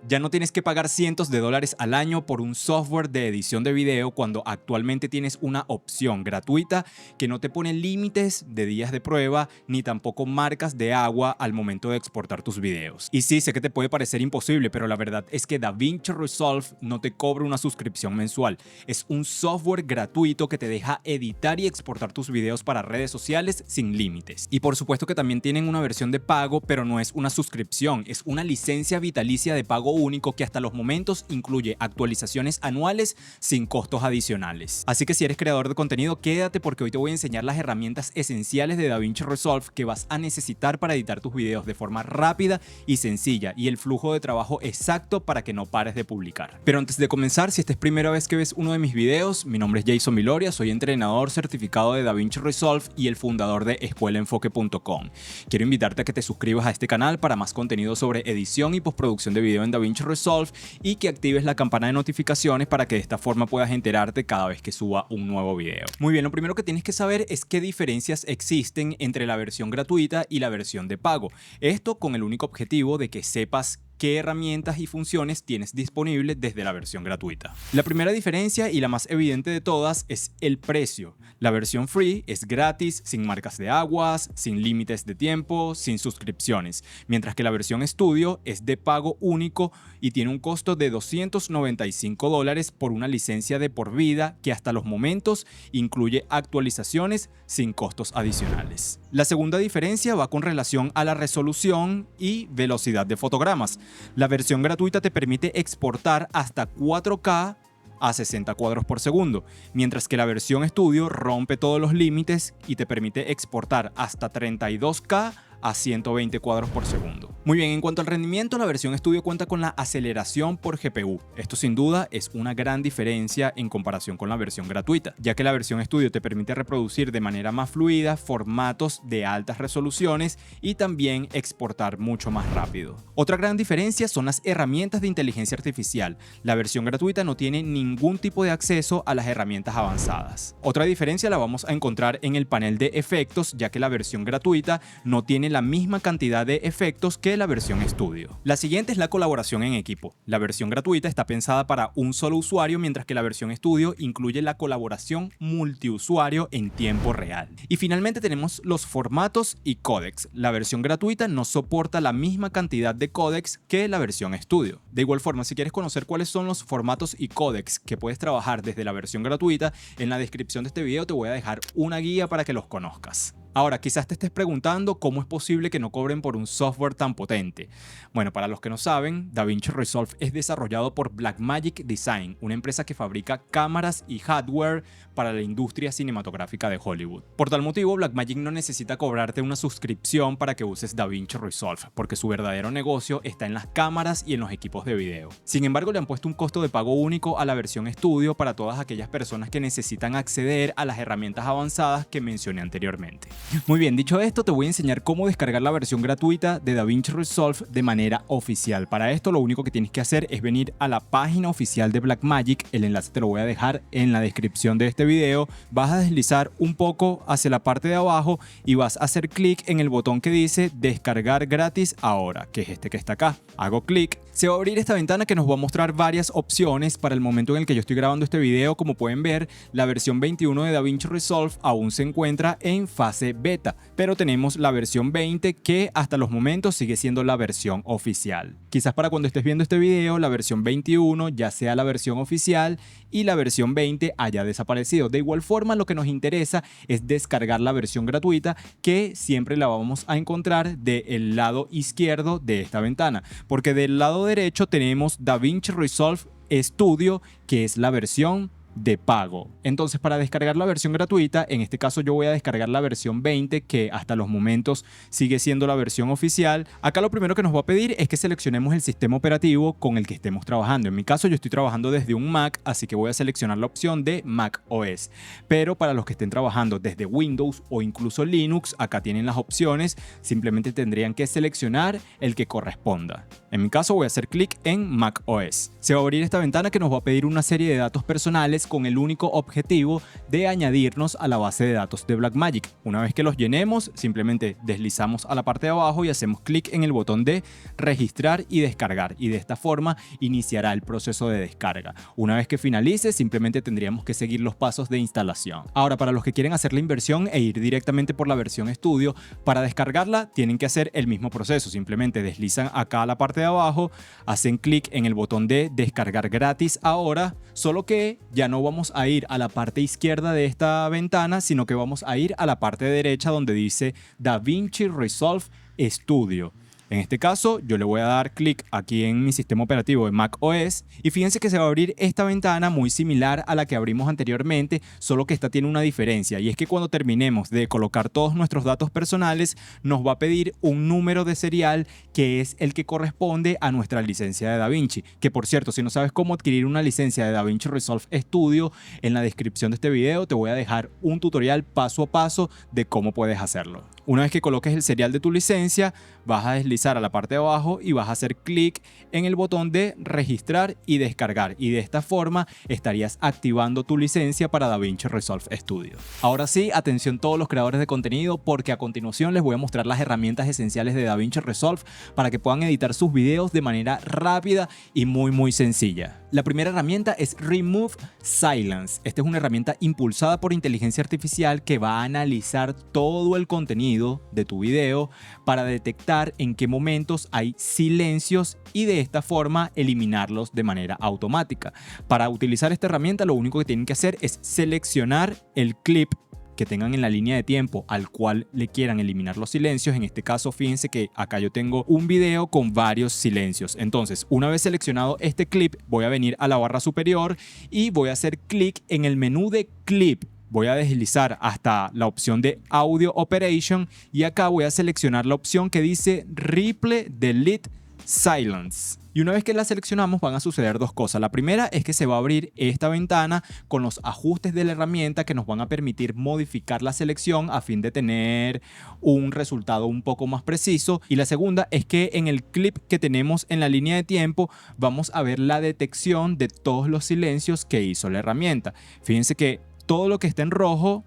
Ya no tienes que pagar cientos de dólares al año por un software de edición de video cuando actualmente tienes una opción gratuita que no te pone límites de días de prueba ni tampoco marcas de agua al momento de exportar tus videos. Y sí, sé que te puede parecer imposible, pero la verdad es que DaVinci Resolve no te cobra una suscripción mensual. Es un software gratuito que te deja editar y exportar tus videos para redes sociales sin límites. Y por supuesto que también tienen una versión de pago, pero no es una suscripción, es una licencia vitalicia de pago único que hasta los momentos incluye actualizaciones anuales sin costos adicionales. Así que si eres creador de contenido, quédate porque hoy te voy a enseñar las herramientas esenciales de DaVinci Resolve que vas a necesitar para editar tus videos de forma rápida y sencilla y el flujo de trabajo exacto para que no pares de publicar. Pero antes de comenzar, si esta es primera vez que ves uno de mis videos, mi nombre es Jason Viloria, soy entrenador certificado de DaVinci Resolve y el fundador de escuelaenfoque.com. Quiero invitarte a que te suscribas a este canal para más contenido sobre edición y postproducción de video en DaVinci Resolve y que actives la campana de notificaciones para que de esta forma puedas enterarte cada vez que suba un nuevo video. Muy bien, lo primero que tienes que saber es qué diferencias existen entre la versión gratuita y la versión de pago. Esto con el único objetivo de que sepas qué herramientas y funciones tienes disponibles desde la versión gratuita. La primera diferencia y la más evidente de todas es el precio. La versión free es gratis, sin marcas de aguas, sin límites de tiempo, sin suscripciones, mientras que la versión Studio es de pago único y tiene un costo de $295 por una licencia de por vida que hasta los momentos incluye actualizaciones sin costos adicionales. La segunda diferencia va con relación a la resolución y velocidad de fotogramas. La versión gratuita te permite exportar hasta 4K a 60 cuadros por segundo, mientras que la versión Studio rompe todos los límites y te permite exportar hasta 32K a 120 cuadros por segundo. Muy bien, en cuanto al rendimiento, la versión Studio cuenta con la aceleración por GPU. Esto sin duda es una gran diferencia en comparación con la versión gratuita, ya que la versión Studio te permite reproducir de manera más fluida formatos de altas resoluciones y también exportar mucho más rápido. Otra gran diferencia son las herramientas de inteligencia artificial. La versión gratuita no tiene ningún tipo de acceso a las herramientas avanzadas. Otra diferencia la vamos a encontrar en el panel de efectos, ya que la versión gratuita no tiene la misma cantidad de efectos que la versión Studio. La siguiente es la colaboración en equipo. La versión gratuita está pensada para un solo usuario, mientras que la versión Studio incluye la colaboración multiusuario en tiempo real. Y finalmente tenemos los formatos y códecs. La versión gratuita no soporta la misma cantidad de códecs que la versión Studio. De igual forma, si quieres conocer cuáles son los formatos y códecs que puedes trabajar desde la versión gratuita, en la descripción de este video te voy a dejar una guía para que los conozcas. Ahora, quizás te estés preguntando cómo es posible que no cobren por un software tan potente. Bueno, para los que no saben, DaVinci Resolve es desarrollado por Blackmagic Design, una empresa que fabrica cámaras y hardware para la industria cinematográfica de Hollywood. Por tal motivo, Blackmagic no necesita cobrarte una suscripción para que uses DaVinci Resolve, porque su verdadero negocio está en las cámaras y en los equipos de video. Sin embargo, le han puesto un costo de pago único a la versión Studio para todas aquellas personas que necesitan acceder a las herramientas avanzadas que mencioné anteriormente. Muy bien, dicho esto, te voy a enseñar cómo descargar la versión gratuita de DaVinci Resolve de manera oficial. Para esto, lo único que tienes que hacer es venir a la página oficial de Blackmagic. El enlace te lo voy a dejar en la descripción de este video. Vas a deslizar un poco hacia la parte de abajo y vas a hacer clic en el botón que dice descargar gratis ahora, que es este que está acá. Hago clic. Se va a abrir esta ventana que nos va a mostrar varias opciones para el momento en el que yo estoy grabando este video. Como pueden ver, la versión 21 de DaVinci Resolve aún se encuentra en fase beta, pero tenemos la versión 20 que hasta los momentos sigue siendo la versión oficial. Quizás para cuando estés viendo este video, la versión 21 ya sea la versión oficial y la versión 20 haya desaparecido. De igual forma, lo que nos interesa es descargar la versión gratuita, que siempre la vamos a encontrar del lado izquierdo de esta ventana, porque del lado derecho tenemos DaVinci Resolve Studio, que es la versión de pago. Entonces, para descargar la versión gratuita, en este caso yo voy a descargar la versión 20, que hasta los momentos sigue siendo la versión oficial. Acá lo primero que nos va a pedir es que seleccionemos el sistema operativo con el que estemos trabajando. En mi caso, yo estoy trabajando desde un Mac, así que voy a seleccionar la opción de Mac OS. Pero para los que estén trabajando desde Windows o incluso Linux, acá tienen las opciones. Simplemente tendrían que seleccionar el que corresponda. En mi caso, voy a hacer clic en Mac OS. Se va a abrir esta ventana que nos va a pedir una serie de datos personales perfiles con el único objetivo de añadirnos a la base de datos de Blackmagic. Una vez que los llenemos, simplemente deslizamos a la parte de abajo y hacemos clic en el botón de registrar y descargar, y de esta forma iniciará el proceso de descarga. Una vez que finalice, simplemente tendríamos que seguir los pasos de instalación. Ahora, para los que quieren hacer la inversión e ir directamente por la versión estudio, para descargarla tienen que hacer el mismo proceso. Simplemente deslizan acá a la parte de abajo, hacen clic en el botón de descargar gratis ahora, solo que ya no vamos a ir a la parte izquierda de esta ventana, sino que vamos a ir a la parte derecha donde dice DaVinci Resolve Studio. En este caso, yo le voy a dar clic aquí en mi sistema operativo de Mac OS y fíjense que se va a abrir esta ventana muy similar a la que abrimos anteriormente, solo que esta tiene una diferencia, y es que cuando terminemos de colocar todos nuestros datos personales, nos va a pedir un número de serial que es el que corresponde a nuestra licencia de DaVinci. Que por cierto, si no sabes cómo adquirir una licencia de DaVinci Resolve Studio, en la descripción de este video te voy a dejar un tutorial paso a paso de cómo puedes hacerlo. Una vez que coloques el serial de tu licencia, vas a deslizar a la parte de abajo y vas a hacer clic en el botón de registrar y descargar, y de esta forma estarías activando tu licencia para DaVinci Resolve Studio. Ahora sí, atención todos los creadores de contenido, porque a continuación les voy a mostrar las herramientas esenciales de DaVinci Resolve para que puedan editar sus videos de manera rápida y muy sencilla. La primera herramienta es Remove Silence. Esta es una herramienta impulsada por inteligencia artificial que va a analizar todo el contenido de tu video para detectar en qué momentos hay silencios y de esta forma eliminarlos de manera automática. Para utilizar esta herramienta, lo único que tienen que hacer es seleccionar el clip que tengan en la línea de tiempo al cual le quieran eliminar los silencios. En este caso, fíjense que acá yo tengo un video con varios silencios. Entonces, una vez seleccionado este clip, voy a venir a la barra superior y voy a hacer clic en el menú de clip. Voy a deslizar hasta la opción de Audio Operation y acá voy a seleccionar la opción que dice Replay Delete Silence. Y una vez que la seleccionamos, van a suceder dos cosas. La primera es que se va a abrir esta ventana con los ajustes de la herramienta que nos van a permitir modificar la selección a fin de tener un resultado un poco más preciso. Y la segunda es que en el clip que tenemos en la línea de tiempo vamos a ver la detección de todos los silencios que hizo la herramienta. Fíjense que todo lo que está en rojo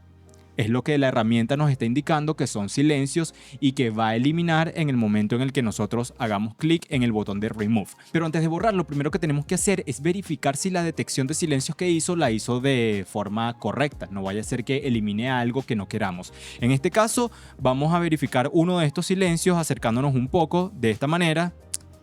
es lo que la herramienta nos está indicando que son silencios y que va a eliminar en el momento en el que nosotros hagamos clic en el botón de Remove. Pero antes de borrar, lo primero que tenemos que hacer es verificar si la detección de silencios que hizo la hizo de forma correcta. No vaya a ser que elimine algo que no queramos. En este caso, vamos a verificar uno de estos silencios acercándonos un poco de esta manera.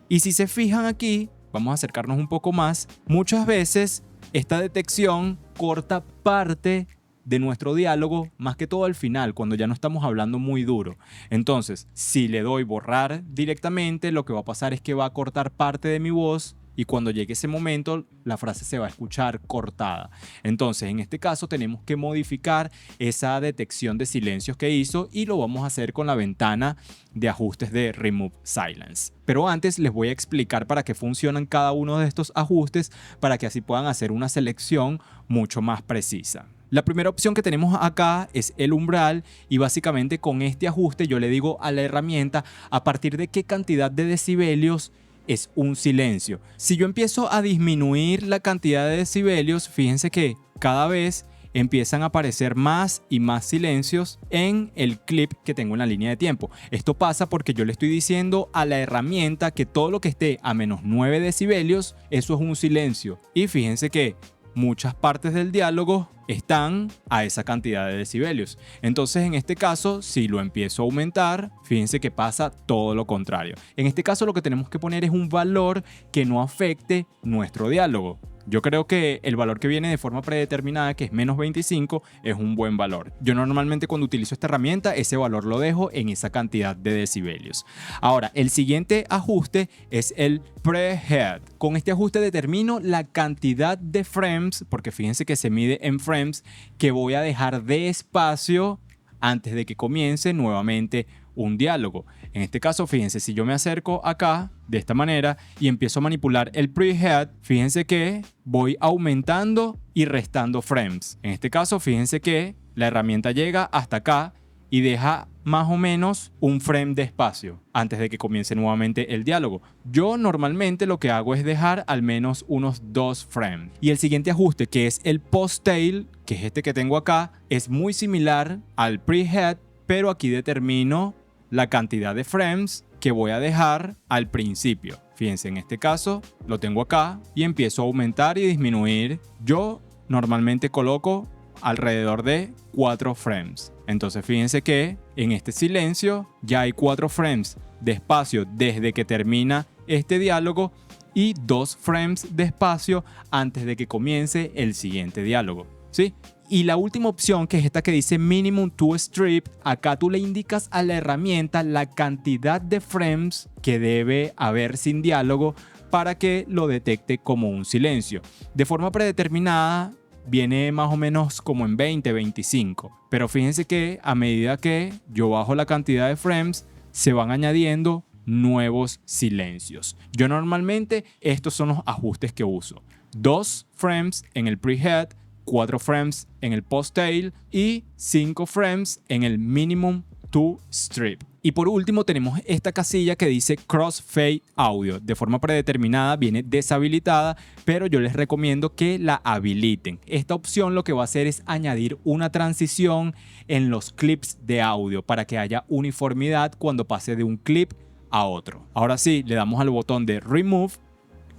Y si se fijan aquí, vamos a acercarnos un poco más. Muchas veces esta detección corta parte de nuestro diálogo, más que todo al final, cuando ya no estamos hablando muy duro. Entonces, si le doy borrar directamente, lo que va a pasar es que va a cortar parte de mi voz y cuando llegue ese momento, la frase se va a escuchar cortada. Entonces, en este caso, tenemos que modificar esa detección de silencios que hizo y lo vamos a hacer con la ventana de ajustes de Remove Silence. Pero antes les voy a explicar para qué funcionan cada uno de estos ajustes para que así puedan hacer una selección mucho más precisa. La primera opción que tenemos acá es el umbral y básicamente con este ajuste yo le digo a la herramienta a partir de qué cantidad de decibelios es un silencio. Si yo empiezo a disminuir la cantidad de decibelios, fíjense que cada vez empiezan a aparecer más y más silencios en el clip que tengo en la línea de tiempo. Esto pasa porque yo le estoy diciendo a la herramienta que todo lo que esté a menos 9 decibelios, eso es un silencio. Y fíjense que muchas partes del diálogo están a esa cantidad de decibelios. Entonces, en este caso, si lo empiezo a aumentar, fíjense que pasa todo lo contrario. En este caso, lo que tenemos que poner es un valor que no afecte nuestro diálogo. Yo creo que el valor que viene de forma predeterminada, que es menos 25, es un buen valor. Yo normalmente cuando utilizo esta herramienta, ese valor lo dejo en esa cantidad de decibelios. Ahora, el siguiente ajuste es el prehead. Con este ajuste determino la cantidad de frames, porque fíjense que se mide en frames, que voy a dejar de espacio antes de que comience nuevamente un diálogo. En este caso, fíjense, si yo me acerco acá de esta manera y empiezo a manipular el prehead, fíjense que voy aumentando y restando frames. En este caso, fíjense que la herramienta llega hasta acá y deja más o menos un frame de espacio antes de que comience nuevamente el diálogo. Yo normalmente lo que hago es dejar al menos unos 2 frames. Y el siguiente ajuste, que es el post-tail, que es este que tengo acá, es muy similar al prehead, pero aquí determino la cantidad de frames que voy a dejar al principio. Fíjense, en este caso lo tengo acá y empiezo a aumentar y disminuir. Yo normalmente coloco alrededor de 4 frames. Entonces fíjense que en este silencio ya hay 4 frames de espacio desde que termina este diálogo y 2 frames de espacio antes de que comience el siguiente diálogo, ¿sí? Y la última opción, que es esta que dice Minimum to Strip, acá tú le indicas a la herramienta la cantidad de frames que debe haber sin diálogo para que lo detecte como un silencio. De forma predeterminada viene más o menos como en 20, 25. Pero fíjense que a medida que yo bajo la cantidad de frames, se van añadiendo nuevos silencios. Yo normalmente estos son los ajustes que uso. 2 frames en el prehead, 4 frames en el post-tail y 5 frames en el minimum to strip. Y por último tenemos esta casilla que dice Crossfade Audio. De forma predeterminada viene deshabilitada, pero yo les recomiendo que la habiliten. Esta opción lo que va a hacer es añadir una transición en los clips de audio para que haya uniformidad cuando pase de un clip a otro. Ahora sí, le damos al botón de Remove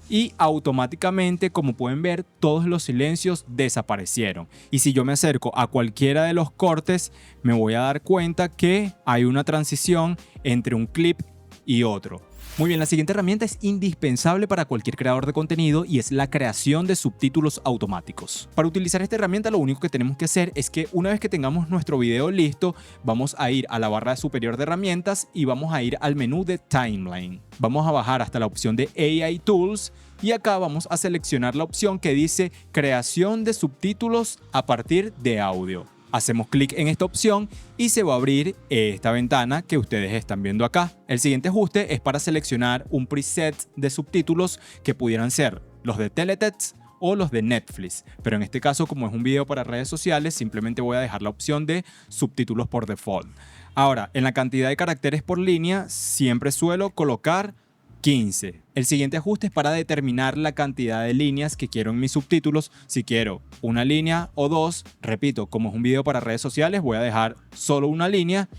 y automáticamente, como pueden ver, todos los silencios desaparecieron. Y si yo me acerco a cualquiera de los cortes, me voy a dar cuenta que hay una transición entre un clip y otro. Muy bien, la siguiente herramienta es indispensable para cualquier creador de contenido y es la creación de subtítulos automáticos. Para utilizar esta herramienta lo único que tenemos que hacer es que una vez que tengamos nuestro video listo, vamos a ir a la barra superior de herramientas y vamos a ir al menú de Timeline. Vamos a bajar hasta la opción de AI Tools y acá vamos a seleccionar la opción que dice creación de subtítulos a partir de audio. Hacemos clic en esta opción y se va a abrir esta ventana que ustedes están viendo acá. El siguiente ajuste es para seleccionar un preset de subtítulos que pudieran ser los de Teletext o los de Netflix, pero en este caso, como es un video para redes sociales, simplemente voy a dejar la opción de subtítulos por default. Ahora, en la cantidad de caracteres por línea siempre suelo colocar 15. El siguiente ajuste es para determinar la cantidad de líneas que quiero en mis subtítulos. Si quiero una línea o 2, repito, como es un video para redes sociales, voy a dejar solo una línea.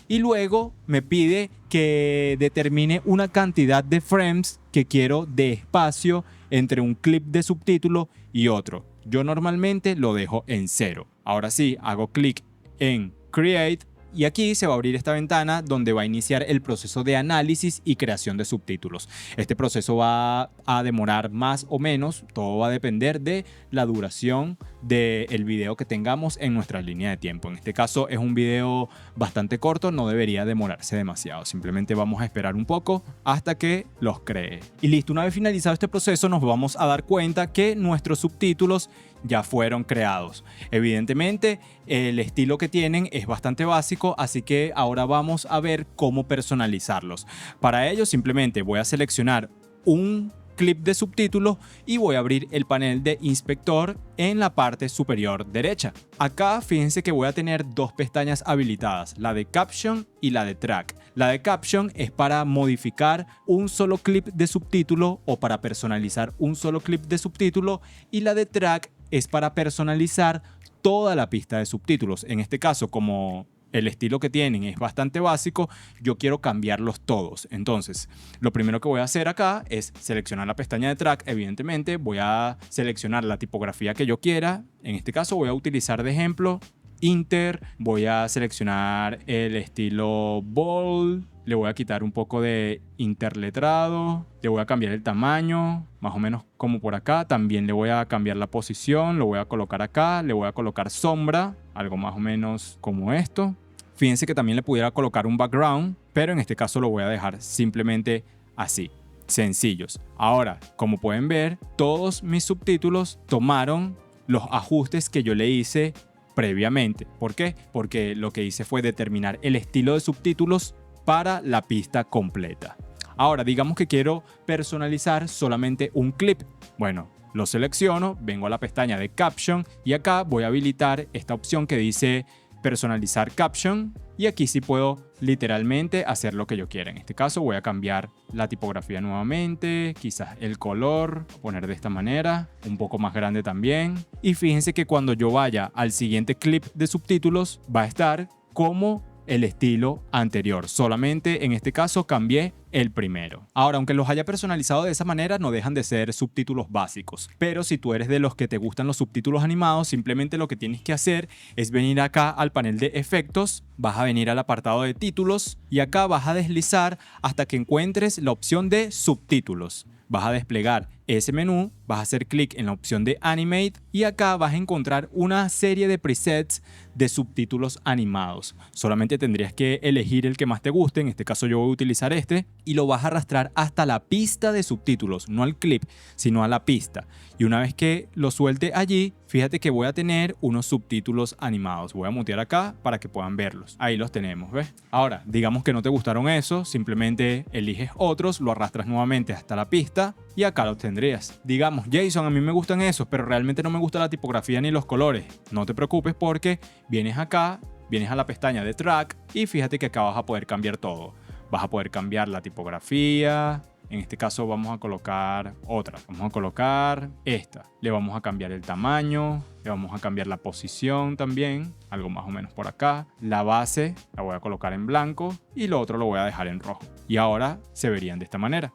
Y luego me pide que determine una cantidad de frames que quiero de espacio entre un clip de subtítulo y otro. Yo normalmente lo dejo en 0. Ahora sí, hago clic en Create. Y aquí se va a abrir esta ventana donde va a iniciar el proceso de análisis y creación de subtítulos. Este proceso va a demorar más o menos, todo va a depender de la duración del video que tengamos en nuestra línea de tiempo. En este caso es un video bastante corto, no debería demorarse demasiado. Simplemente vamos a esperar un poco hasta que los cree. Y listo, una vez finalizado este proceso nos vamos a dar cuenta que nuestros subtítulos ya fueron creados. Evidentemente el estilo que tienen es bastante básico, así que ahora vamos a ver cómo personalizarlos. Para ello simplemente voy a seleccionar un clip de subtítulos y voy a abrir el panel de inspector en la parte superior derecha. Acá fíjense que voy a tener dos pestañas habilitadas, la de Caption y la de Track. La de Caption es para modificar un solo clip de subtítulo o para personalizar un solo clip de subtítulo, y la de Track es para personalizar toda la pista de subtítulos. En este caso, como el estilo que tienen es bastante básico, yo quiero cambiarlos todos. Entonces, lo primero que voy a hacer acá es seleccionar la pestaña de Track. Evidentemente, voy a seleccionar la tipografía que yo quiera. En este caso, voy a utilizar de ejemplo Inter. Voy a seleccionar el estilo Bold. Le voy a quitar un poco de interletrado. Le voy a cambiar el tamaño, más o menos como por acá. También le voy a cambiar la posición. Lo voy a colocar acá. Le voy a colocar sombra, algo más o menos como esto. Fíjense que también le pudiera colocar un background, pero en este caso lo voy a dejar simplemente así, sencillos. Ahora, como pueden ver, todos mis subtítulos tomaron los ajustes que yo le hice previamente. ¿Por qué? Porque lo que hice fue determinar el estilo de subtítulos para la pista completa. Ahora, digamos que quiero personalizar solamente un clip. Bueno, lo selecciono, vengo a la pestaña de Caption y acá voy a habilitar esta opción que dice personalizar caption y aquí sí puedo literalmente hacer lo que yo quiera. En este caso voy a cambiar la tipografía nuevamente, quizás el color, poner de esta manera, un poco más grande también. Y fíjense que cuando yo vaya al siguiente clip de subtítulos va a estar como el estilo anterior, solamente en este caso cambié el primero. Ahora, aunque los haya personalizado de esa manera, no dejan de ser subtítulos básicos, pero si tú eres de los que te gustan los subtítulos animados, simplemente lo que tienes que hacer es venir acá al panel de efectos, vas a venir al apartado de títulos y acá vas a deslizar hasta que encuentres la opción de subtítulos. Vas a desplegar ese menú, vas a hacer clic en la opción de Animate y acá vas a encontrar una serie de presets de subtítulos animados. Solamente tendrías que elegir el que más te guste, en este caso yo voy a utilizar este, y lo vas a arrastrar hasta la pista de subtítulos, no al clip, sino a la pista. Y una vez que lo suelte allí, fíjate que voy a tener unos subtítulos animados. Voy a mutear acá para que puedan verlos. Ahí los tenemos, ¿ves? Ahora, digamos que no te gustaron esos, simplemente eliges otros, lo arrastras nuevamente hasta la pista y acá los tendrías. Digamos, Jason, a mí me gustan esos, pero realmente no me gusta la tipografía ni los colores. No te preocupes porque vienes acá, vienes a la pestaña de Track y fíjate que acá vas a poder cambiar todo. Vas a poder cambiar la tipografía. En este caso vamos a colocar otra. Vamos a colocar esta. Le vamos a cambiar el tamaño. Le vamos a cambiar la posición también. Algo más o menos por acá. La base la voy a colocar en blanco y lo otro lo voy a dejar en rojo. Y ahora se verían de esta manera.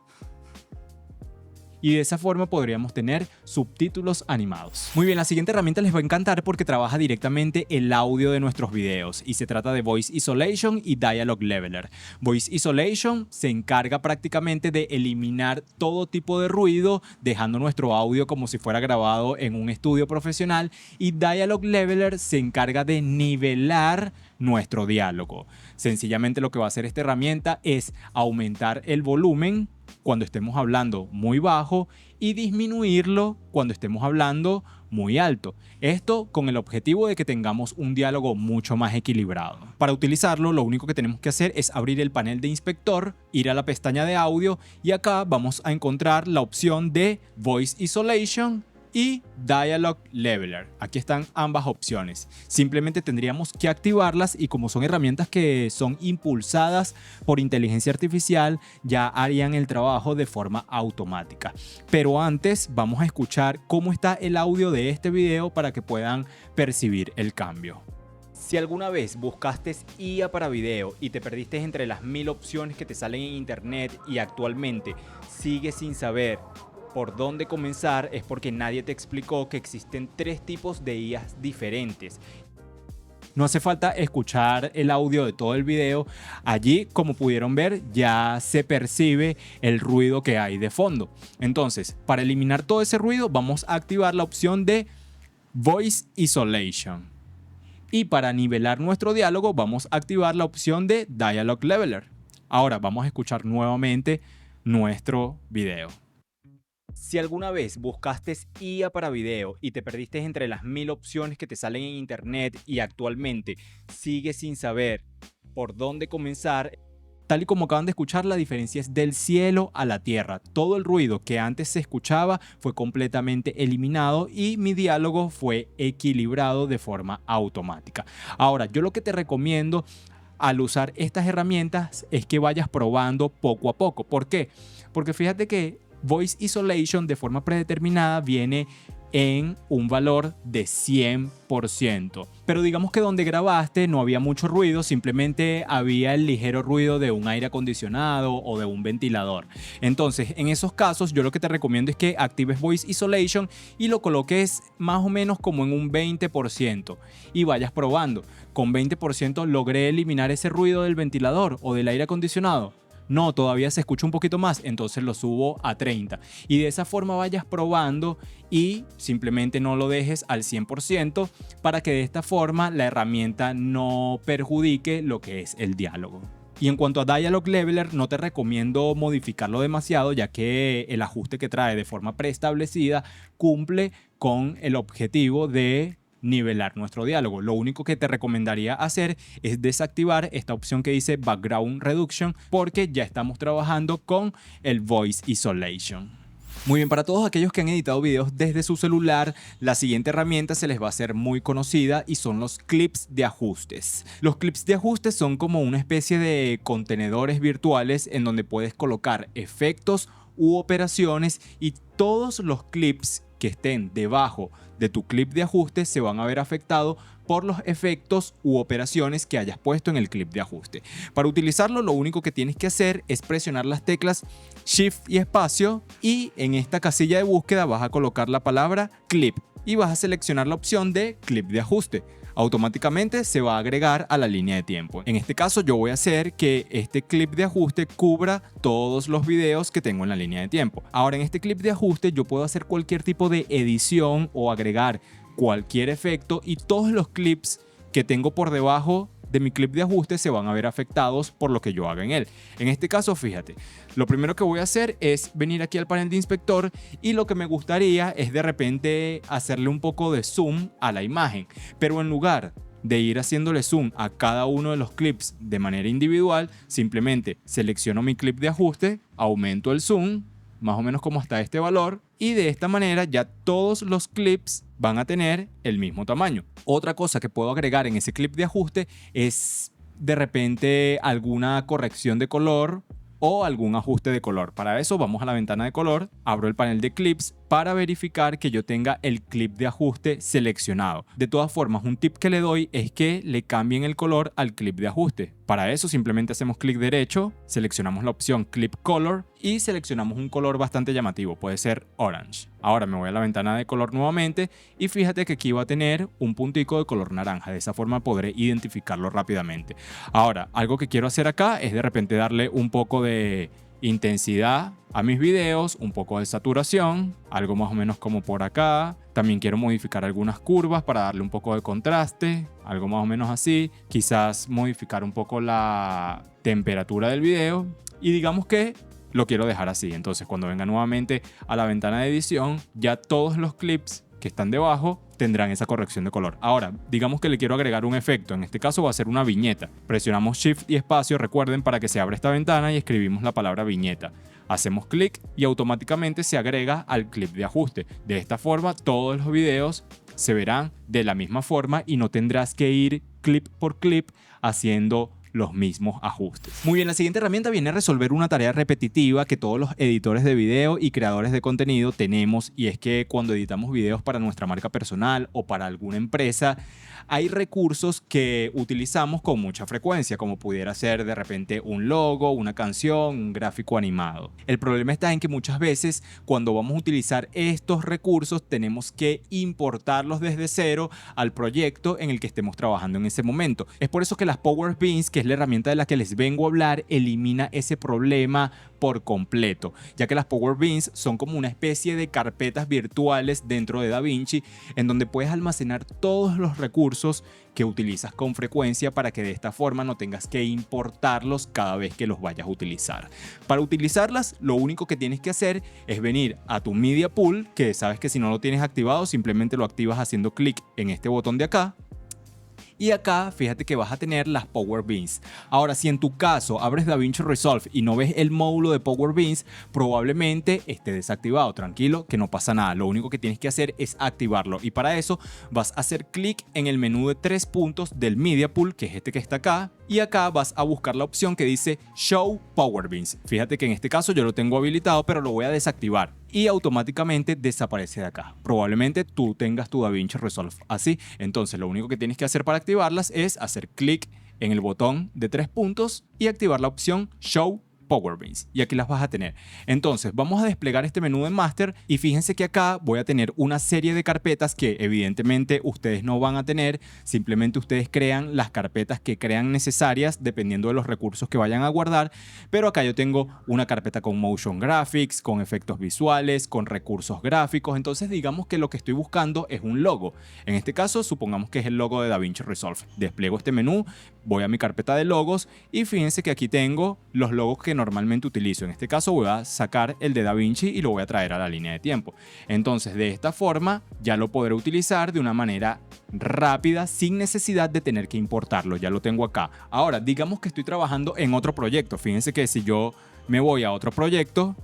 Y de esa forma podríamos tener subtítulos animados. Muy bien, la siguiente herramienta les va a encantar porque trabaja directamente el audio de nuestros videos y se trata de Voice Isolation y Dialogue Leveler. Voice Isolation se encarga prácticamente de eliminar todo tipo de ruido, dejando nuestro audio como si fuera grabado en un estudio profesional, y Dialogue Leveler se encarga de nivelar nuestro diálogo. Sencillamente lo que va a hacer esta herramienta es aumentar el volumen cuando estemos hablando muy bajo y disminuirlo cuando estemos hablando muy alto. Esto con el objetivo de que tengamos un diálogo mucho más equilibrado. Para utilizarlo, lo único que tenemos que hacer es abrir el panel de inspector, ir a la pestaña de audio y acá vamos a encontrar la opción de Voice Isolation y Dialogue Leveler. Aquí están ambas opciones. Simplemente tendríamos que activarlas y como son herramientas que son impulsadas por inteligencia artificial, ya harían el trabajo de forma automática. Pero antes vamos a escuchar cómo está el audio de este video para que puedan percibir el cambio. Si alguna vez buscaste IA para video y te perdiste entre las 1000 opciones que te salen en internet y actualmente sigues sin saber por dónde comenzar, es porque nadie te explicó que existen 3 tipos de IAs diferentes. No hace falta escuchar el audio de todo el video. Allí, como pudieron ver, ya se percibe el ruido que hay de fondo. Entonces, para eliminar todo ese ruido, vamos a activar la opción de Voice Isolation. Y para nivelar nuestro diálogo, vamos a activar la opción de Dialogue Leveler. Ahora vamos a escuchar nuevamente nuestro video. Si alguna vez buscaste IA para video y te perdiste entre las 1000 opciones que te salen en internet y actualmente sigues sin saber por dónde comenzar, tal y como acaban de escuchar, la diferencia es del cielo a la tierra. Todo el ruido que antes se escuchaba fue completamente eliminado y mi diálogo fue equilibrado de forma automática. Ahora, yo lo que te recomiendo al usar estas herramientas es que vayas probando poco a poco. ¿Por qué? Porque fíjate que Voice Isolation de forma predeterminada viene en un valor de 100%. Pero digamos que donde grabaste no había mucho ruido, simplemente había el ligero ruido de un aire acondicionado o de un ventilador. Entonces, en esos casos, yo lo que te recomiendo es que actives Voice Isolation y lo coloques más o menos como en un 20% y vayas probando. Con 20% logré eliminar ese ruido del ventilador o del aire acondicionado. No, todavía se escucha un poquito más, entonces lo subo a 30. Y de esa forma vayas probando y simplemente no lo dejes al 100% para que de esta forma la herramienta no perjudique lo que es el diálogo. Y en cuanto a Dialogue Leveler, no te recomiendo modificarlo demasiado, ya que el ajuste que trae de forma preestablecida cumple con el objetivo de nivelar nuestro diálogo. Lo único que te recomendaría hacer es desactivar esta opción que dice Background Reduction porque ya estamos trabajando con el Voice Isolation. Muy bien, para todos aquellos que han editado videos desde su celular, la siguiente herramienta se les va a hacer muy conocida y son los clips de ajustes. Los clips de ajustes son como una especie de contenedores virtuales en donde puedes colocar efectos u operaciones y todos los clips que estén debajo de tu clip de ajuste se van a ver afectados por los efectos u operaciones que hayas puesto en el clip de ajuste. Para utilizarlo, lo único que tienes que hacer es presionar las teclas Shift y espacio y en esta casilla de búsqueda vas a colocar la palabra clip y vas a seleccionar la opción de clip de ajuste. Automáticamente se va a agregar a la línea de tiempo. En este caso yo voy a hacer que este clip de ajuste cubra todos los videos que tengo en la línea de tiempo. Ahora en este clip de ajuste yo puedo hacer cualquier tipo de edición o agregar cualquier efecto y todos los clips que tengo por debajo de mi clip de ajuste se van a ver afectados por lo que yo haga en él. En este caso, fíjate, lo primero que voy a hacer es venir aquí al panel de inspector y lo que me gustaría es de repente hacerle un poco de zoom a la imagen, pero en lugar de ir haciéndole zoom a cada uno de los clips de manera individual, simplemente selecciono mi clip de ajuste, aumento el zoom, más o menos como hasta este valor, y de esta manera ya todos los clips van a tener el mismo tamaño. Otra cosa que puedo agregar en ese clip de ajuste es de repente alguna corrección de color o algún ajuste de color. Para eso vamos a la ventana de color, abro el panel de clips para verificar que yo tenga el clip de ajuste seleccionado. De todas formas, un tip que le doy es que le cambien el color al clip de ajuste. Para eso simplemente hacemos clic derecho, seleccionamos la opción Clip Color y seleccionamos un color bastante llamativo, puede ser orange. Ahora me voy a la ventana de color nuevamente y fíjate que aquí va a tener un puntico de color naranja, de esa forma podré identificarlo rápidamente. Ahora, algo que quiero hacer acá es de repente darle un poco de intensidad a mis videos, un poco de saturación, algo más o menos como por acá. También quiero modificar algunas curvas para darle un poco de contraste, algo más o menos así. Quizás modificar un poco la temperatura del video y digamos que lo quiero dejar así. Entonces cuando venga nuevamente a la ventana de edición, ya todos los clips que están debajo tendrán esa corrección de color. Ahora, digamos que le quiero agregar un efecto. En este caso va a ser una viñeta. Presionamos Shift y espacio, recuerden, para que se abra esta ventana y escribimos la palabra viñeta. Hacemos clic y automáticamente se agrega al clip de ajuste. De esta forma, todos los videos se verán de la misma forma y no tendrás que ir clip por clip haciendo los mismos ajustes. Muy bien, la siguiente herramienta viene a resolver una tarea repetitiva que todos los editores de video y creadores de contenido tenemos, y es que cuando editamos videos para nuestra marca personal o para alguna empresa, hay recursos que utilizamos con mucha frecuencia, como pudiera ser de repente un logo, una canción, un gráfico animado. El problema está en que muchas veces cuando vamos a utilizar estos recursos tenemos que importarlos desde cero al proyecto en el que estemos trabajando en ese momento. Es por eso que las Power Beans, que es la herramienta de la que les vengo a hablar, elimina ese problema por completo, ya que las Power Beans son como una especie de carpetas virtuales dentro de DaVinci en donde puedes almacenar todos los recursos que utilizas con frecuencia para que de esta forma no tengas que importarlos cada vez que los vayas a utilizar. Para utilizarlas, lo único que tienes que hacer es venir a tu Media Pool, que sabes que si no lo tienes activado, simplemente lo activas haciendo clic en este botón de acá. Y acá fíjate que vas a tener las Power Beans. Ahora, si en tu caso abres DaVinci Resolve y no ves el módulo de Power Beans, probablemente esté desactivado. Tranquilo, que no pasa nada. Lo único que tienes que hacer es activarlo. Y para eso vas a hacer clic en el menú de 3 puntos del Media Pool, que es este que está acá. Y acá vas a buscar la opción que dice Show Power Beans. Fíjate que en este caso yo lo tengo habilitado, pero lo voy a desactivar y automáticamente desaparece de acá. Probablemente tú tengas tu DaVinci Resolve así. Entonces lo único que tienes que hacer para activarlas es hacer clic en el botón de 3 puntos y activar la opción Show Power Beans, y aquí las vas a tener. Entonces vamos a desplegar este menú de Master y fíjense que acá voy a tener una serie de carpetas que evidentemente ustedes no van a tener, simplemente ustedes crean las carpetas que crean necesarias dependiendo de los recursos que vayan a guardar, pero acá yo tengo una carpeta con Motion Graphics, con efectos visuales, con recursos gráficos. Entonces digamos que lo que estoy buscando es un logo. En este caso supongamos que es el logo de DaVinci Resolve. Despliego este menú, voy a mi carpeta de logos y fíjense que aquí tengo los logos que normalmente utilizo. En este caso voy a sacar el de DaVinci y lo voy a traer a la línea de tiempo. Entonces de esta forma ya lo podré utilizar de una manera rápida sin necesidad de tener que importarlo. Ya lo tengo acá. Ahora digamos que estoy trabajando en otro proyecto. Fíjense que si yo me voy a otro proyecto,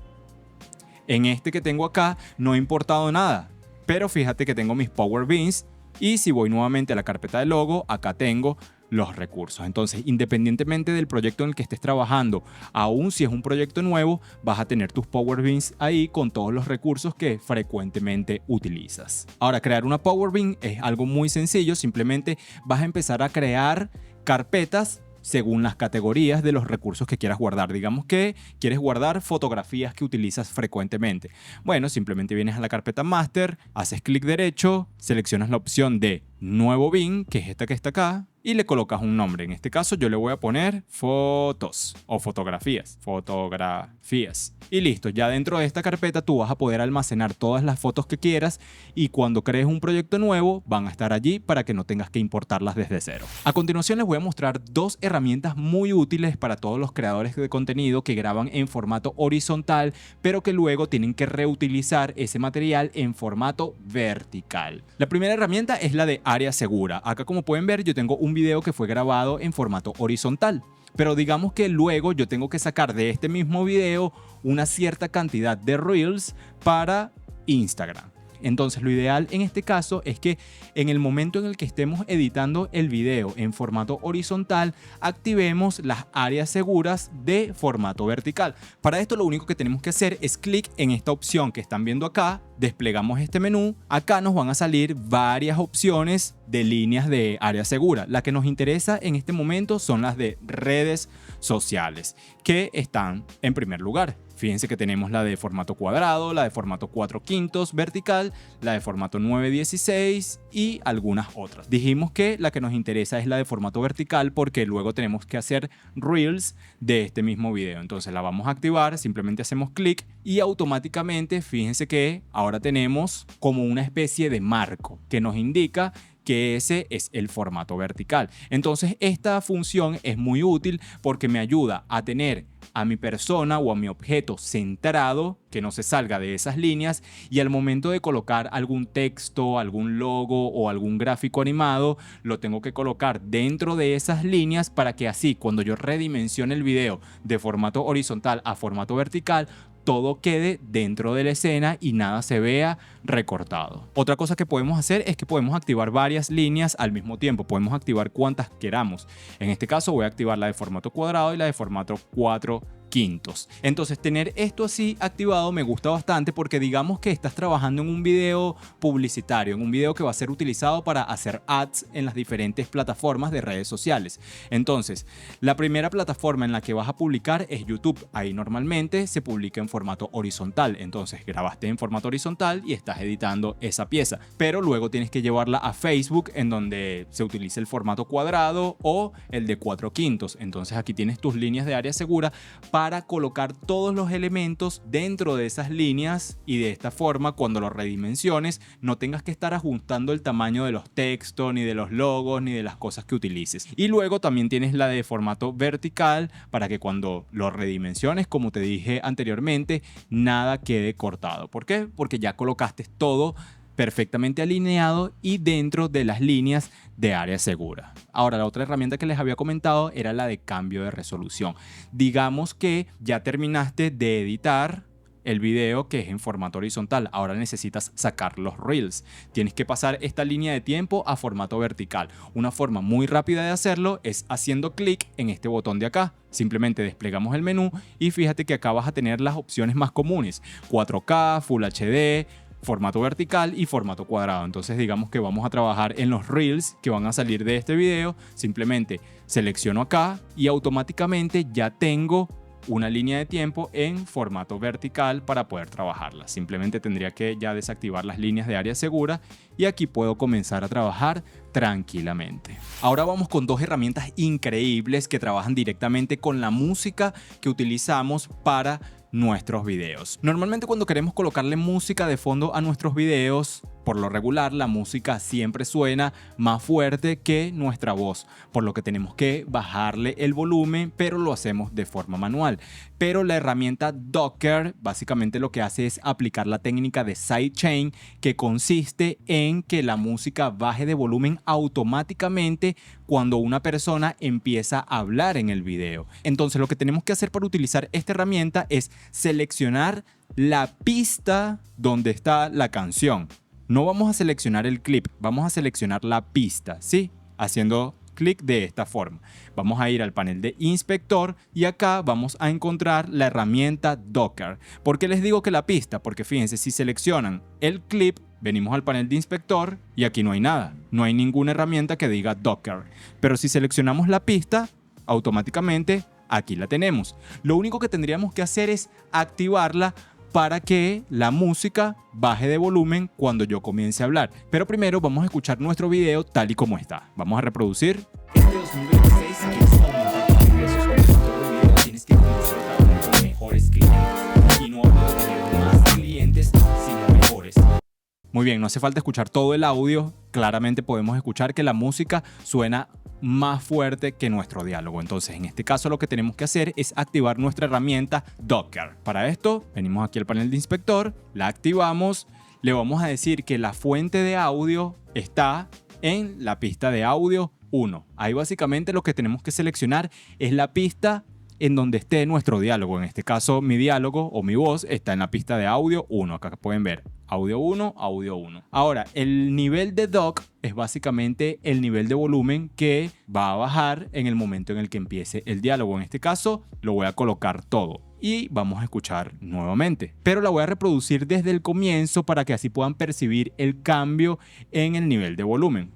En este que tengo acá no he importado nada, pero fíjate que tengo mis Power Beans y si voy nuevamente a la carpeta de logo, acá tengo los recursos. Entonces, independientemente del proyecto en el que estés trabajando, aún si es un proyecto nuevo, vas a tener tus Power Beans ahí con todos los recursos que frecuentemente utilizas. Ahora, crear una Power Bean es algo muy sencillo. Simplemente vas a empezar a crear carpetas según las categorías de los recursos que quieras guardar. Digamos que quieres guardar fotografías que utilizas frecuentemente. Bueno, simplemente vienes a la carpeta Master, haces clic derecho, seleccionas la opción de Nuevo Bin, que es esta que está acá, y le colocas un nombre. En este caso yo le voy a poner fotos o fotografías. Fotografías. Y listo, ya dentro de esta carpeta tú vas a poder almacenar todas las fotos que quieras y cuando crees un proyecto nuevo van a estar allí para que no tengas que importarlas desde cero. A continuación les voy a mostrar dos herramientas muy útiles para todos los creadores de contenido que graban en formato horizontal, pero que luego tienen que reutilizar ese material en formato vertical. La primera herramienta es la de Área Segura. Acá, como pueden ver, yo tengo un video que fue grabado en formato horizontal. Pero digamos que luego yo tengo que sacar de este mismo video una cierta cantidad de Reels para Instagram. Entonces lo ideal en este caso es que en el momento en el que estemos editando el video en formato horizontal, activemos las áreas seguras de formato vertical. Para esto lo único que tenemos que hacer es clic en esta opción que están viendo acá, desplegamos este menú, acá nos van a salir varias opciones de líneas de área segura. La que nos interesa en este momento son las de redes sociales, que están en primer lugar. Fíjense que tenemos la de formato cuadrado, la de formato 4/5 vertical, la de formato 9/16 y algunas otras. Dijimos que la que nos interesa es la de formato vertical porque luego tenemos que hacer Reels de este mismo video. Entonces la vamos a activar, simplemente hacemos clic y automáticamente fíjense que ahora tenemos como una especie de marco que nos indica que ese es el formato vertical. Entonces esta función es muy útil porque me ayuda a tener a mi persona o a mi objeto centrado, que no se salga de esas líneas, y al momento de colocar algún texto, algún logo o algún gráfico animado, lo tengo que colocar dentro de esas líneas para que así cuando yo redimensione el video de formato horizontal a formato vertical, todo quede dentro de la escena y nada se vea recortado. Otra cosa que podemos hacer es que podemos activar varias líneas al mismo tiempo. Podemos activar cuantas queramos. En este caso voy a activar la de formato cuadrado y la de formato 4/5. Entonces tener esto así activado me gusta bastante porque digamos que estás trabajando en un video publicitario, en un video que va a ser utilizado para hacer ads en las diferentes plataformas de redes sociales. Entonces, la primera plataforma en la que vas a publicar es YouTube. Ahí normalmente se publica en formato horizontal. Entonces grabaste en formato horizontal y estás editando esa pieza. Pero luego tienes que llevarla a Facebook en donde se utiliza el formato cuadrado o el de 4/5. Entonces aquí tienes tus líneas de área segura para colocar todos los elementos dentro de esas líneas y de esta forma cuando los redimensiones no tengas que estar ajustando el tamaño de los textos, ni de los logos, ni de las cosas que utilices. Y luego también tienes la de formato vertical para que cuando los redimensiones, como te dije anteriormente, nada quede cortado. ¿Por qué? Porque ya colocaste todo perfectamente alineado y dentro de las líneas de área segura. Ahora, la otra herramienta que les había comentado era la de cambio de resolución. Digamos que ya terminaste de editar el video que es en formato horizontal. Ahora necesitas sacar los Reels. Tienes que pasar esta línea de tiempo a formato vertical. Una forma muy rápida de hacerlo es haciendo clic en este botón de acá. Simplemente desplegamos el menú y fíjate que acá vas a tener las opciones más comunes: 4K, Full HD, formato vertical y formato cuadrado. Entonces digamos que vamos a trabajar en los Reels que van a salir de este video. Simplemente selecciono acá y automáticamente ya tengo una línea de tiempo en formato vertical para poder trabajarla. Simplemente tendría que ya desactivar las líneas de área segura y aquí puedo comenzar a trabajar tranquilamente. Ahora vamos con dos herramientas increíbles que trabajan directamente con la música que utilizamos para nuestros videos. Normalmente cuando queremos colocarle música de fondo a nuestros videos, Por lo regular, la música siempre suena más fuerte que nuestra voz, por lo que tenemos que bajarle el volumen, pero lo hacemos de forma manual. Pero la herramienta Docker básicamente lo que hace es aplicar la técnica de sidechain, que consiste en que la música baje de volumen automáticamente cuando una persona empieza a hablar en el video. Entonces lo que tenemos que hacer para utilizar esta herramienta es seleccionar la pista donde está la canción. No vamos a seleccionar el clip, vamos a seleccionar la pista, ¿sí? Haciendo clic de esta forma. Vamos a ir al panel de inspector y acá vamos a encontrar la herramienta Docker. ¿Por qué les digo que la pista? Porque fíjense, si seleccionan el clip, venimos al panel de inspector y aquí no hay nada. No hay ninguna herramienta que diga Docker. Pero si seleccionamos la pista, automáticamente aquí la tenemos. Lo único que tendríamos que hacer es activarla para que la música baje de volumen cuando yo comience a hablar. Pero primero vamos a escuchar nuestro video tal y como está. Vamos a reproducir. Este 2026, si quieres aumentar tus ingresos con editor de video, tienes que comenzar a trabajar con mejores clientes. Y no hablo de tener más clientes, sino mejores. Muy bien, no hace falta escuchar todo el audio. Claramente podemos escuchar que la música suena más fuerte que nuestro diálogo. Entonces, en este caso lo que tenemos que hacer es activar nuestra herramienta Docker. Para esto, venimos aquí al panel de inspector, la activamos, le vamos a decir que la fuente de audio está en la pista de audio 1. Ahí básicamente lo que tenemos que seleccionar es la pista en donde esté nuestro diálogo. En este caso, mi diálogo o mi voz está en la pista de audio 1. Acá pueden ver audio 1, audio 1. Ahora, el nivel de dock es básicamente el nivel de volumen que va a bajar en el momento en el que empiece el diálogo. En este caso, lo voy a colocar todo y vamos a escuchar nuevamente. Pero la voy a reproducir desde el comienzo para que así puedan percibir el cambio en el nivel de volumen.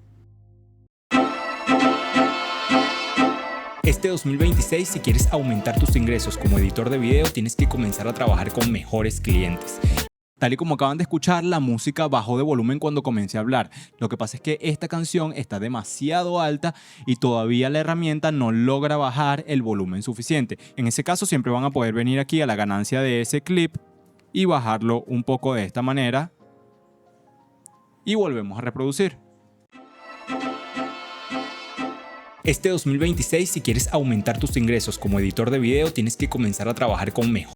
Este 2026, si quieres aumentar tus ingresos como editor de video, tienes que comenzar a trabajar con mejores clientes. Tal y como acaban de escuchar, la música bajó de volumen cuando comencé a hablar. Lo que pasa es que esta canción está demasiado alta y todavía la herramienta no logra bajar el volumen suficiente. En ese caso, siempre van a poder venir aquí a la ganancia de ese clip y bajarlo un poco de esta manera. Y volvemos a reproducir. Este 2026, si quieres aumentar tus ingresos como editor de video, tienes que comenzar a trabajar con mejor.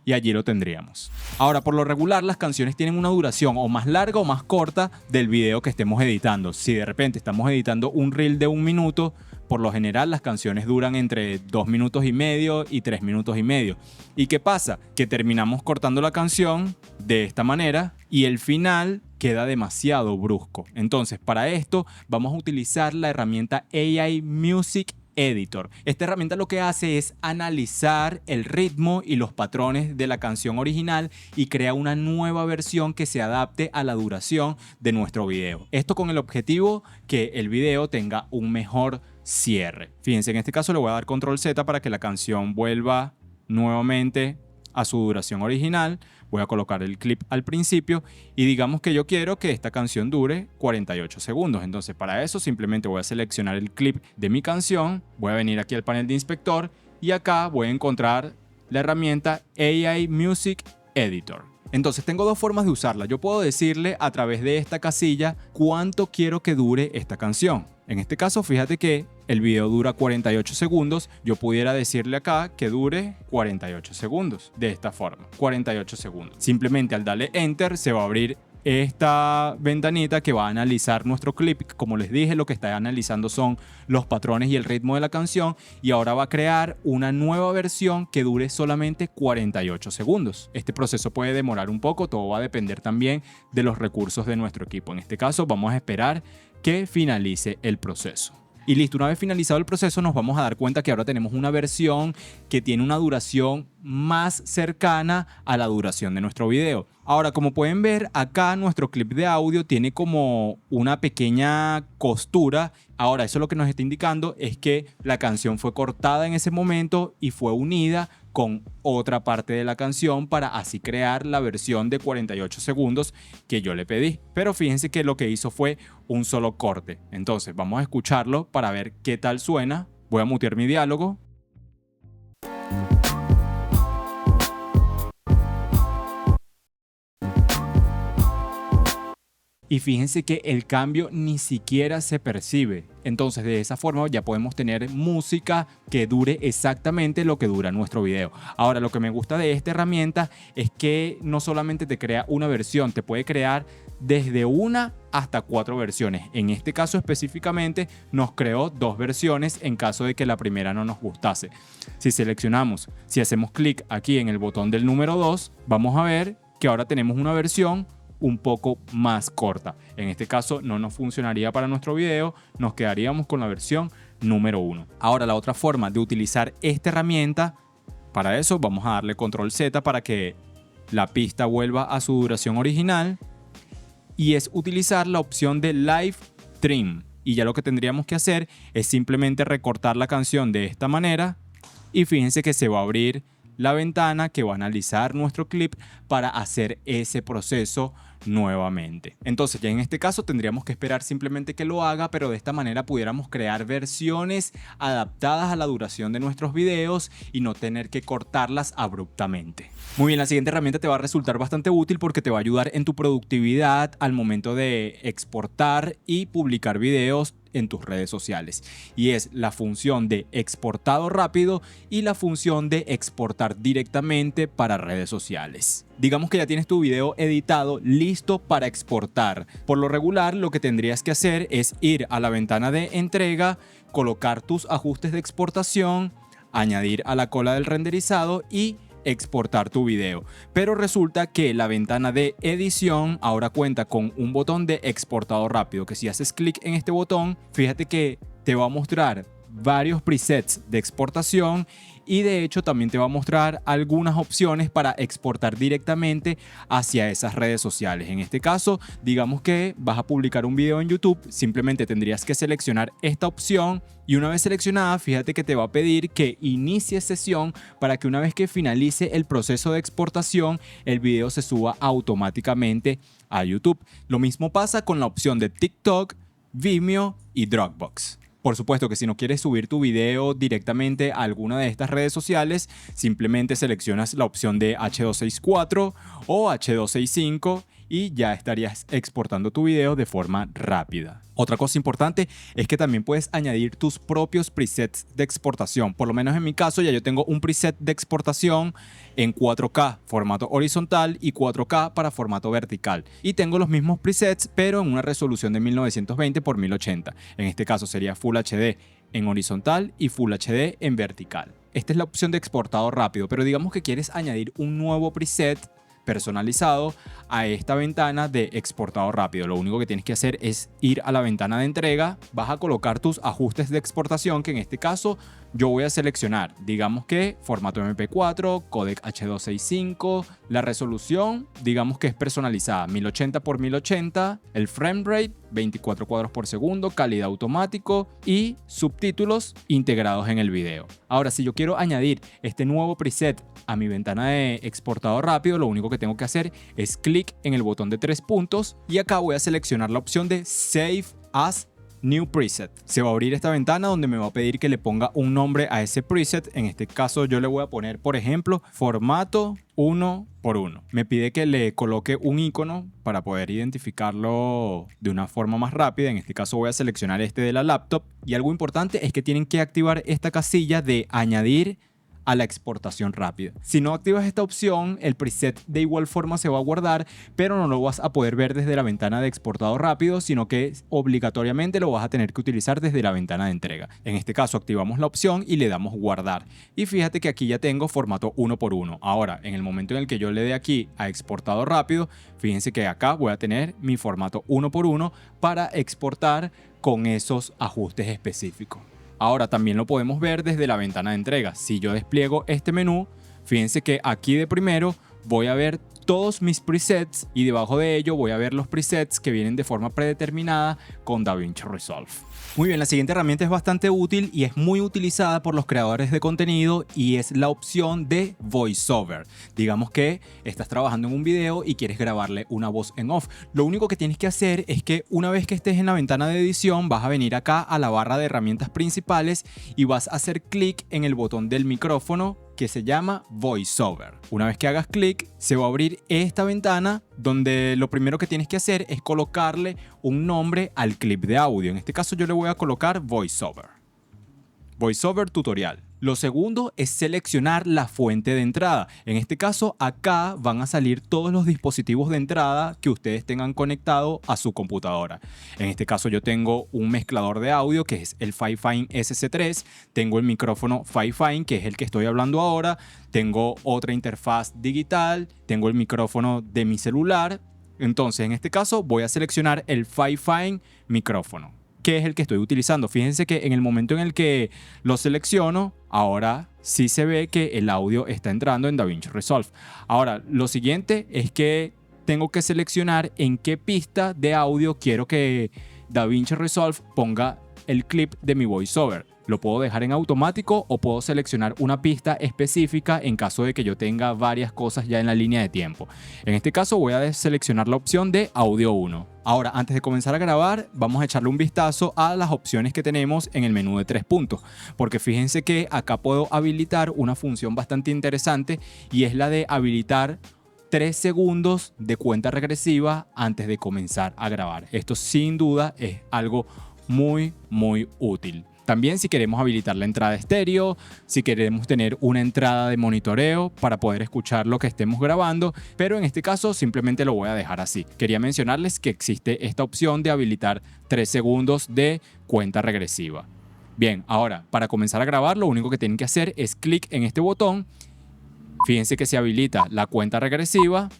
Y allí lo tendríamos. Ahora, por lo regular, las canciones tienen una duración o más larga o más corta del video que estemos editando. Si de repente estamos editando un reel de 1 minuto, por lo general las canciones duran entre 2 minutos y medio y 3 minutos y medio. ¿Y qué pasa? Que terminamos cortando la canción de esta manera y el final queda demasiado brusco. Entonces, para esto vamos a utilizar la herramienta AI Music Editor. Esta herramienta lo que hace es analizar el ritmo y los patrones de la canción original y crea una nueva versión que se adapte a la duración de nuestro video. Esto con el objetivo que el video tenga un mejor cierre. Fíjense, en este caso le voy a dar control Z para que la canción vuelva nuevamente a su duración original. Voy a colocar el clip al principio y digamos que yo quiero que esta canción dure 48 segundos. Entonces, para eso simplemente voy a seleccionar el clip de mi canción, voy a venir aquí al panel de inspector y acá voy a encontrar la herramienta AI Music Editor. Entonces tengo dos formas de usarla. Yo puedo decirle a través de esta casilla cuánto quiero que dure esta canción. En este caso, fíjate que el video dura 48 segundos. Yo pudiera decirle acá que dure 48 segundos. De esta forma, 48 segundos. Simplemente al darle Enter se va a abrir esta ventanita que va a analizar nuestro clip. Como les dije, lo que está analizando son los patrones y el ritmo de la canción y ahora va a crear una nueva versión que dure solamente 48 segundos. Este proceso puede demorar un poco, todo va a depender también de los recursos de nuestro equipo. En este caso vamos a esperar que finalice el proceso. Y listo, una vez finalizado el proceso nos vamos a dar cuenta que ahora tenemos una versión que tiene una duración más cercana a la duración de nuestro video. Ahora, como pueden ver, acá nuestro clip de audio tiene como una pequeña costura. Ahora, eso lo que nos está indicando es que la canción fue cortada en ese momento y fue unida con otra parte de la canción para así crear la versión de 48 segundos que yo le pedí. Pero fíjense que lo que hizo fue un solo corte. Entonces, vamos a escucharlo para ver qué tal suena. Voy a mutear mi diálogo. y fíjense que el cambio ni siquiera se percibe. Entonces de esa forma ya podemos tener música que dure exactamente lo que dura nuestro video. Ahora, lo que me gusta de esta herramienta es que no solamente te crea una versión, te puede crear desde una hasta 4 versiones. En este caso específicamente nos creó 2 versiones en caso de que la primera no nos gustase. Si seleccionamos, si hacemos clic aquí en el botón del número 2, vamos a ver que ahora tenemos una versión un poco más corta. En este caso no nos funcionaría para nuestro video, nos quedaríamos con la versión número 1. Ahora, la otra forma de utilizar esta herramienta, para eso vamos a darle control Z para que la pista vuelva a su duración original, y es utilizar la opción de Live Trim. Y ya lo que tendríamos que hacer es simplemente recortar la canción de esta manera, y fíjense que se va a abrir la ventana que va a analizar nuestro clip para hacer ese proceso nuevamente. Entonces ya en este caso tendríamos que esperar simplemente que lo haga, pero de esta manera pudiéramos crear versiones adaptadas a la duración de nuestros videos y no tener que cortarlas abruptamente. Muy bien, la siguiente herramienta te va a resultar bastante útil porque te va a ayudar en tu productividad al momento de exportar y publicar videos en tus redes sociales, y es la función de exportado rápido y la función de exportar directamente para redes sociales. Digamos que ya tienes tu video editado listo para exportar. Por lo regular, lo que tendrías que hacer es ir a la ventana de entrega, colocar tus ajustes de exportación, añadir a la cola del renderizado y exportar tu video. Pero resulta que la ventana de edición ahora cuenta con un botón de exportado rápido, que si haces clic en este botón, fíjate que te va a mostrar varios presets de exportación, y de hecho también te va a mostrar algunas opciones para exportar directamente hacia esas redes sociales. En este caso, digamos que vas a publicar un video en YouTube, simplemente tendrías que seleccionar esta opción, y una vez seleccionada, fíjate que te va a pedir que inicie sesión para que una vez que finalice el proceso de exportación, el video se suba automáticamente a YouTube. Lo mismo pasa con la opción de TikTok, Vimeo y Dropbox. Por supuesto que si no quieres subir tu video directamente a alguna de estas redes sociales, simplemente seleccionas la opción de H264 o H265 y ya estarías exportando tu video de forma rápida. Otra cosa importante es que también puedes añadir tus propios presets de exportación. Por lo menos en mi caso ya yo tengo un preset de exportación en 4K formato horizontal y 4K para formato vertical. Y tengo los mismos presets pero en una resolución de 1920 x 1080. En este caso sería Full HD en horizontal y Full HD en vertical. Esta es la opción de exportado rápido, pero digamos que quieres añadir un nuevo preset personalizado a esta ventana de exportado rápido. Lo único que tienes que hacer es ir a la ventana de entrega, vas a colocar tus ajustes de exportación, que en este caso yo voy a seleccionar, digamos que formato MP4, codec H265, la resolución digamos que es personalizada, 1080 x 1080, el frame rate 24 cuadros por segundo, calidad automático y subtítulos integrados en el video. Ahora, si yo quiero añadir este nuevo preset a mi ventana de exportado rápido, lo único que tengo que hacer es clic en el botón de 3 puntos y acá voy a seleccionar la opción de Save as New Preset. Se va a abrir esta ventana donde me va a pedir que le ponga un nombre a ese preset. En este caso yo le voy a poner, por ejemplo, formato 1x1. Me pide que le coloque un icono para poder identificarlo de una forma más rápida. En este caso voy a seleccionar este de la laptop. Y algo importante es que tienen que activar esta casilla de añadir a la exportación rápida. Si no activas esta opción, el preset de igual forma se va a guardar, pero no lo vas a poder ver desde la ventana de exportado rápido, sino que obligatoriamente lo vas a tener que utilizar desde la ventana de entrega. En este caso activamos la opción y le damos guardar. Y fíjate que aquí ya tengo formato 1x1. Ahora, en el momento en el que yo le dé aquí a exportado rápido, fíjense que acá voy a tener mi formato 1x1 para exportar con esos ajustes específicos. Ahora también lo podemos ver desde la ventana de entrega. Si yo despliego este menú, fíjense que aquí de primero voy a ver todos mis presets y debajo de ello voy a ver los presets que vienen de forma predeterminada con DaVinci Resolve. Muy bien, la siguiente herramienta es bastante útil y es muy utilizada por los creadores de contenido y es la opción de VoiceOver. Digamos que estás trabajando en un video y quieres grabarle una voz en off. Lo único que tienes que hacer es que una vez que estés en la ventana de edición vas a venir acá a la barra de herramientas principales y vas a hacer clic en el botón del micrófono que se llama VoiceOver. Una vez que hagas clic, se va a abrir esta ventana donde lo primero que tienes que hacer es colocarle un nombre al clip de audio. En este caso yo le voy a colocar VoiceOver. VoiceOver tutorial. Lo segundo es seleccionar la fuente de entrada. En este caso, acá van a salir todos los dispositivos de entrada que ustedes tengan conectado a su computadora. En este caso yo tengo un mezclador de audio que es el Fifine SC3, tengo el micrófono Fifine que es el que estoy hablando ahora, tengo otra interfaz digital, tengo el micrófono de mi celular. Entonces, en este caso voy a seleccionar el Fifine micrófono, que es el que estoy utilizando. Fíjense que en el momento en el que lo selecciono, ahora sí se ve que el audio está entrando en DaVinci Resolve. Ahora, lo siguiente es que tengo que seleccionar en qué pista de audio quiero que DaVinci Resolve ponga el clip de mi voiceover. Lo puedo dejar en automático o puedo seleccionar una pista específica en caso de que yo tenga varias cosas ya en la línea de tiempo. En este caso voy a seleccionar la opción de audio 1. Ahora, antes de comenzar a grabar, vamos a echarle un vistazo a las opciones que tenemos en el menú de 3 puntos. Porque fíjense que acá puedo habilitar una función bastante interesante y es la de habilitar 3 segundos de cuenta regresiva antes de comenzar a grabar. Esto sin duda es algo muy útil. También si queremos habilitar la entrada estéreo, si queremos tener una entrada de monitoreo para poder escuchar lo que estemos grabando, pero en este caso simplemente lo voy a dejar así. Quería mencionarles que existe esta opción de habilitar 3 segundos de cuenta regresiva. Bien, ahora para comenzar a grabar lo único que tienen que hacer es clic en este botón. Fíjense que se habilita la cuenta regresiva.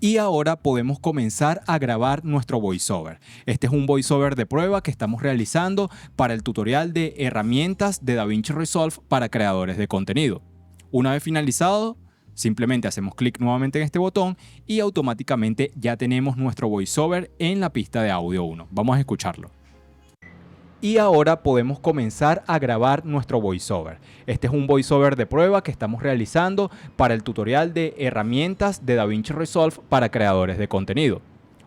Y ahora podemos comenzar a grabar nuestro voiceover. Este es un voiceover de prueba que estamos realizando para el tutorial de herramientas de DaVinci Resolve para creadores de contenido. Una vez finalizado, simplemente hacemos clic nuevamente en este botón y automáticamente ya tenemos nuestro voiceover en la pista de audio 1. Vamos a escucharlo. Y ahora podemos comenzar a grabar nuestro voiceover. Este es un voiceover de prueba que estamos realizando para el tutorial de herramientas de DaVinci Resolve para creadores de contenido.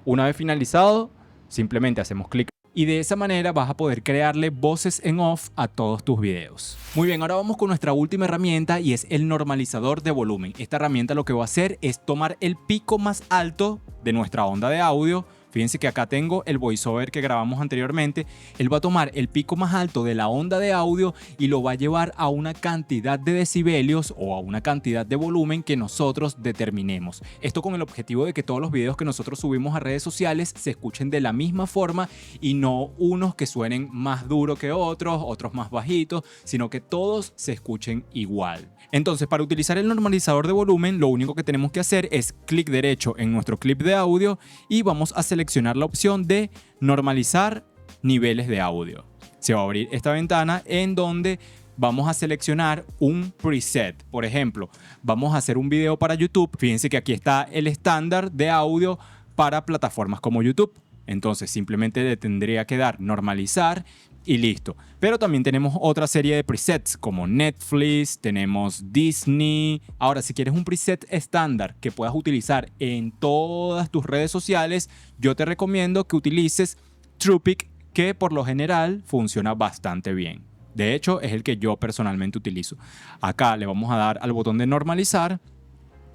Una vez finalizado, simplemente hacemos clic y de esa manera vas a poder crearle voces en off a todos tus videos. Muy bien, ahora vamos con nuestra última herramienta y es el normalizador de volumen. Esta herramienta lo que va a hacer es tomar el pico más alto de nuestra onda de audio. Fíjense que acá tengo el voiceover que grabamos anteriormente. Él va a tomar el pico más alto de la onda de audio y lo va a llevar a una cantidad de decibelios o a una cantidad de volumen que nosotros determinemos. Esto con el objetivo de que todos los videos que nosotros subimos a redes sociales se escuchen de la misma forma y no unos que suenen más duro que otros, otros más bajitos, sino que todos se escuchen igual. Entonces, para utilizar el normalizador de volumen, lo único que tenemos que hacer es clic derecho en nuestro clip de audio y vamos a seleccionar la opción de normalizar niveles de audio. Se va a abrir esta ventana en donde vamos a seleccionar un preset. Por ejemplo, vamos a hacer un video para YouTube. Fíjense que aquí está el estándar de audio para plataformas como YouTube. Entonces simplemente le tendría que dar normalizar y listo. Pero también tenemos otra serie de presets como Netflix, tenemos Disney. Ahora, si quieres un preset estándar que puedas utilizar en todas tus redes sociales, yo te recomiendo que utilices Truepic, que por lo general funciona bastante bien. De hecho, es el que yo personalmente utilizo. Acá le vamos a dar al botón de normalizar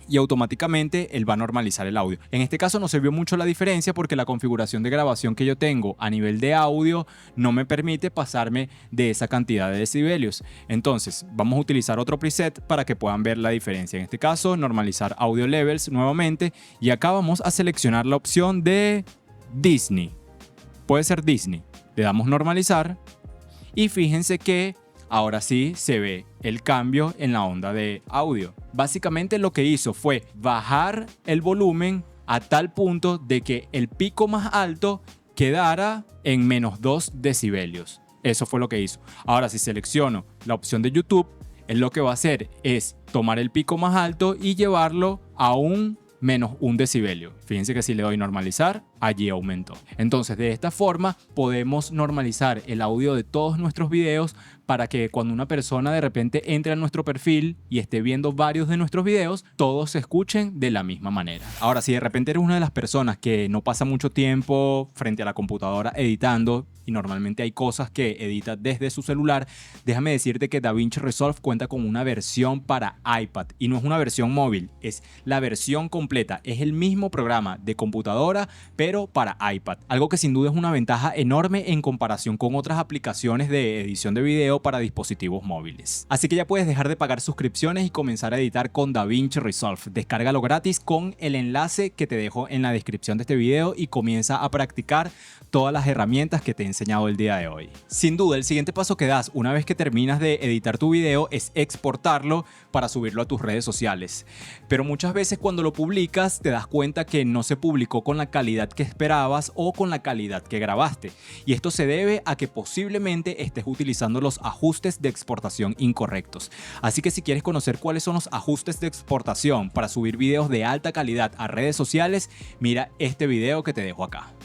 y automáticamente él va a normalizar el audio. En este caso no se vio mucho la diferencia porque la configuración de grabación que yo tengo a nivel de audio no me permite pasarme de esa cantidad de decibelios. Entonces vamos a utilizar otro preset para que puedan ver la diferencia. En este caso normalizar audio levels nuevamente y acá vamos a seleccionar la opción de Disney. Puede ser Disney. Le damos normalizar y fíjense que ahora sí se ve el cambio en la onda de audio. Básicamente lo que hizo fue bajar el volumen a tal punto de que el pico más alto quedara en menos 2 decibelios. Eso fue lo que hizo. Ahora si selecciono la opción de YouTube, él lo que va a hacer es tomar el pico más alto y llevarlo a un menos 1 decibelio. Fíjense que si le doy normalizar, allí aumentó. Entonces, de esta forma podemos normalizar el audio de todos nuestros videos para que cuando una persona de repente entre a nuestro perfil y esté viendo varios de nuestros videos, todos se escuchen de la misma manera. Ahora, si de repente eres una de las personas que no pasa mucho tiempo frente a la computadora editando y normalmente hay cosas que edita desde su celular, déjame decirte que DaVinci Resolve cuenta con una versión para iPad y no es una versión móvil, es la versión completa, es el mismo programa de computadora pero para iPad, algo que sin duda es una ventaja enorme en comparación con otras aplicaciones de edición de video para dispositivos móviles. Así que ya puedes dejar de pagar suscripciones y comenzar a editar con DaVinci Resolve. Descárgalo gratis con el enlace que te dejo en la descripción de este video y comienza a practicar todas las herramientas que te he enseñado el día de hoy. Sin duda, el siguiente paso que das una vez que terminas de editar tu video es exportarlo para subirlo a tus redes sociales. Pero muchas veces cuando lo publicas te das cuenta que no se publicó con la calidad que esperabas o con la calidad que grabaste. Y esto se debe a que posiblemente estés utilizando los ajustes de exportación incorrectos. Así que si quieres conocer cuáles son los ajustes de exportación para subir videos de alta calidad a redes sociales, mira este video que te dejo acá.